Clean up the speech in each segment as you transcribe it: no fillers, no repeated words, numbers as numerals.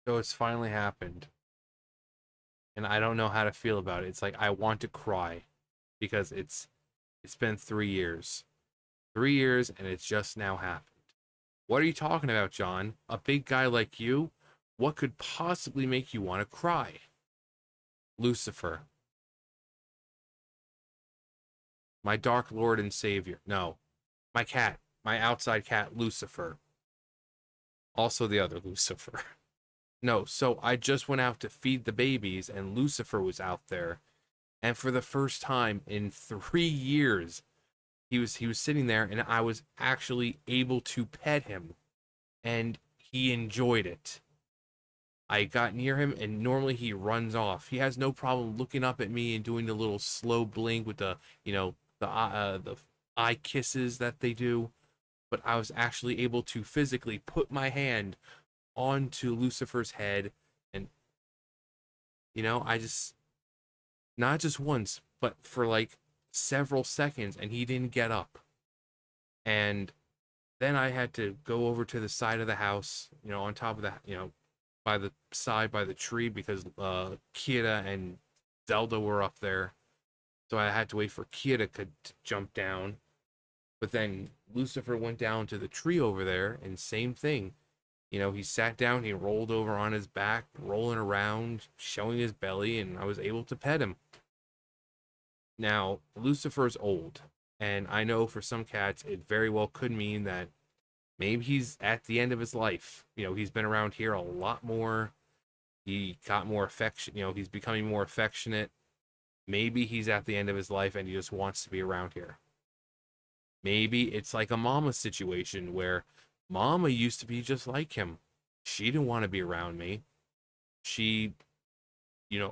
So it's finally happened, and I don't know how to feel about it. It's like I want to cry because it's been 3 years. 3 years and it's just now happened. What are you talking about, John? A big guy like you? What could possibly make you want to cry? Lucifer, my dark lord and savior. No, my cat, my outside cat, Lucifer. Also the other Lucifer. No, so I just went out to feed the babies and Lucifer was out there. And for the first time in 3 years, he was sitting there and I was actually able to pet him and he enjoyed it. I got near him and normally he runs off. He has no problem looking up at me and doing the little slow blink with the eye kisses that they do. But I was actually able to physically put my hand onto Lucifer's head and I just not just once, but for like several seconds and he didn't get up. And then I had to go over to the side of the house, on top of that, by the side by the tree because Kira and Zelda were up there. So I had to wait for Kira to jump down. But then Lucifer went down to the tree over there, and same thing. He sat down, he rolled over on his back, rolling around, showing his belly, and I was able to pet him. Now, Lucifer's old, and I know for some cats it very well could mean that maybe he's at the end of his life. He's been around here a lot more. He got more affection, he's becoming more affectionate. Maybe he's at the end of his life and he just wants to be around here. Maybe it's like a mama situation where mama used to be just like him. She didn't want to be around me. She,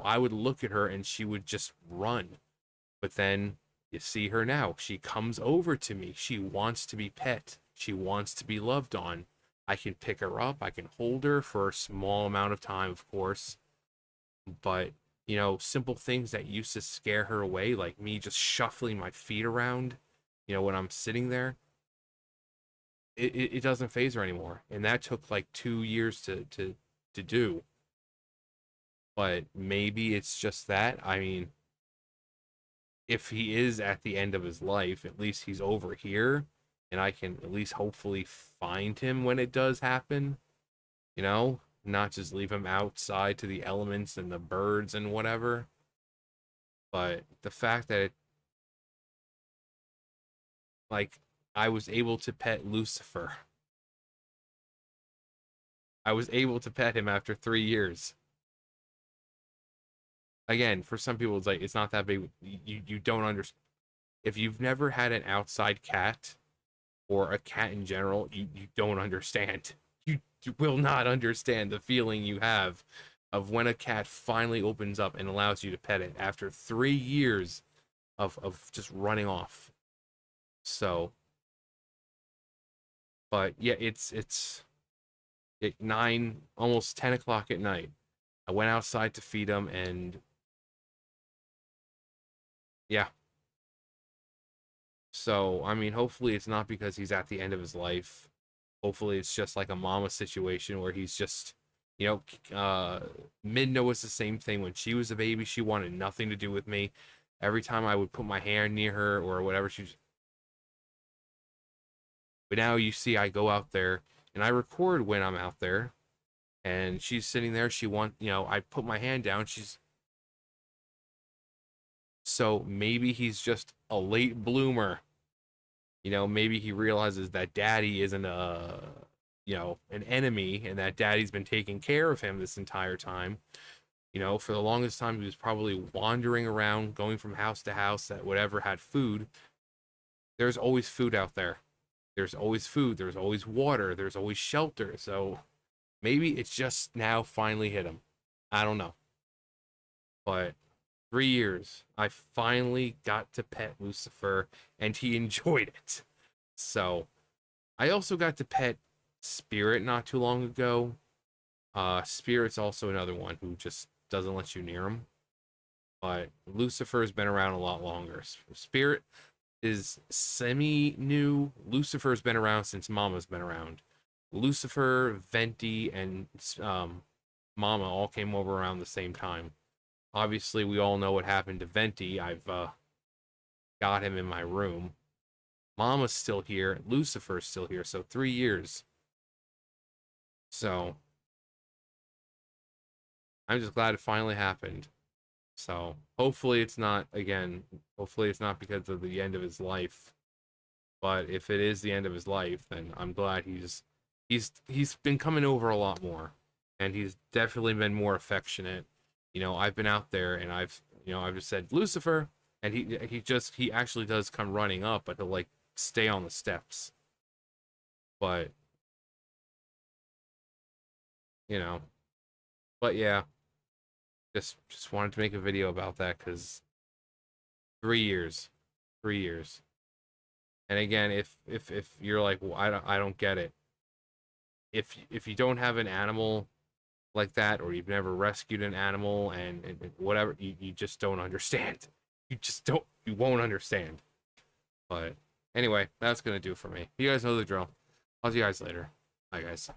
I would look at her and she would just run. But then you see her now. She comes over to me. She wants to be pet. She wants to be loved on. I can pick her up. I can hold her for a small amount of time, of course. But, simple things that used to scare her away, like me just shuffling my feet around, when I'm sitting there, it doesn't phase her anymore. And that took like 2 years to do. But maybe it's just that. I mean, if he is at the end of his life, at least he's over here, and I can at least hopefully find him when it does happen, not just leave him outside to the elements and the birds and whatever. But the fact that like, I was able to pet Lucifer, I was able to pet him after 3 years. Again, for some people, it's like it's not that big. You don't understand. If you've never had an outside cat or a cat in general, you don't understand. You will not understand the feeling you have of when a cat finally opens up and allows you to pet it after 3 years of just running off. So, but yeah, it's at 9, almost 10 o'clock at night. I went outside to feed him, and yeah. So, I mean, hopefully it's not because he's at the end of his life. Hopefully it's just like a mama situation where he's just, you Midna was the same thing when she was a baby. She wanted nothing to do with me. Every time I would put my hand near her or whatever, she's. But now you see, I go out there and I record when I'm out there, and she's sitting there. I put my hand down. So maybe he's just a late bloomer. Maybe he realizes that daddy isn't an enemy and that daddy's been taking care of him this entire time. For the longest time, he was probably wandering around, going from house to house that whatever had food. There's always food out there. There's always food. There's always water. There's always shelter. So maybe it's just now finally hit him. I don't know. But 3 years, I finally got to pet Lucifer and he enjoyed it. So I also got to pet Spirit not too long ago. Spirit's also another one who just doesn't let you near him. But Lucifer's been around a lot longer. Spirit is semi new. Lucifer's been around since Mama's been around. Lucifer, Venti, and Mama all came over around the same time. Obviously, we all know what happened to Venti. I've got him in my room. Mama's still here. Lucifer's still here. So 3 years. So I'm just glad it finally happened. So hopefully it's not, again, hopefully it's not because of the end of his life. But if it is the end of his life, then I'm glad he's been coming over a lot more. And he's definitely been more affectionate. You know, I've been out there and I've just said Lucifer, and he actually does come running up, but he'll like stay on the steps. But you know, but yeah, just wanted to make a video about that because 3 years, 3 years. And again, if you're like, well, I don't get it. If you don't have an animal like that, or you've never rescued an animal and whatever, you just don't understand. You won't understand. But anyway, that's gonna do for me. You guys know the drill. I'll see you guys later. Bye guys.